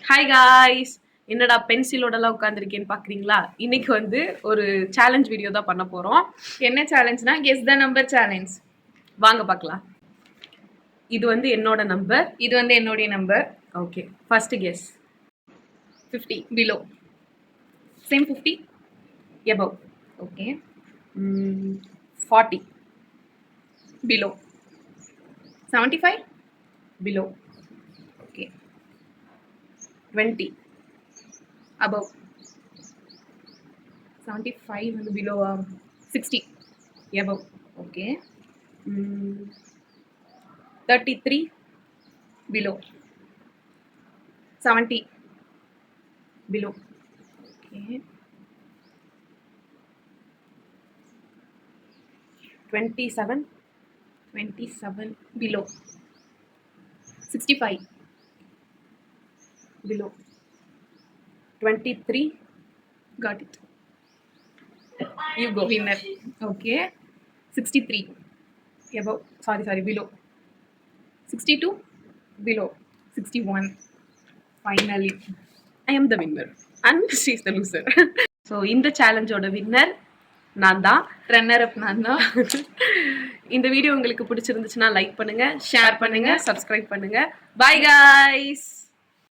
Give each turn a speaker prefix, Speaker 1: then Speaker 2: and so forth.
Speaker 1: Hi guys, என்னடா பென்சிலோடலாம் உட்காந்துருக்கேன்னு பார்க்குறீங்களா? இன்னைக்கு வந்து ஒரு சேலஞ்ச் வீடியோ தான் பண்ண போகிறோம்.
Speaker 2: என்ன சேலஞ்ச்னா கெஸ் த நம்பர் சேலஞ்ச்.
Speaker 1: வாங்க பார்க்கலாம். இது வந்து என்னோட நம்பர்,
Speaker 2: இது வந்து என்னுடைய number.
Speaker 1: Okay. First guess.
Speaker 2: 50 below. Same 50
Speaker 1: above.
Speaker 2: Okay.
Speaker 1: 40
Speaker 2: below. 75
Speaker 1: below.
Speaker 2: Okay.
Speaker 1: 20
Speaker 2: above. 75 வந்து பிலோவா? 60
Speaker 1: above.
Speaker 2: Okay.
Speaker 1: 33
Speaker 2: below. 70
Speaker 1: below.
Speaker 2: Okay.
Speaker 1: 27
Speaker 2: 27 below. 65
Speaker 1: below. 23
Speaker 2: got it.
Speaker 1: you go.
Speaker 2: Winner. Okay. 63
Speaker 1: above, sorry, below.
Speaker 2: 62
Speaker 1: Below.
Speaker 2: 61 finally
Speaker 1: I am the winner and she is the loser. So இந்த சேலஞ்சோட winner நான் தான்.
Speaker 2: Runner up நான் தான்.
Speaker 1: இந்த video உங்களுக்கு பிடிச்சிருந்துச்சுன்னா like பண்ணுங்க, share பண்ணுங்க, சப்ஸ்கிரைப் பண்ணுங்க. Bye guys.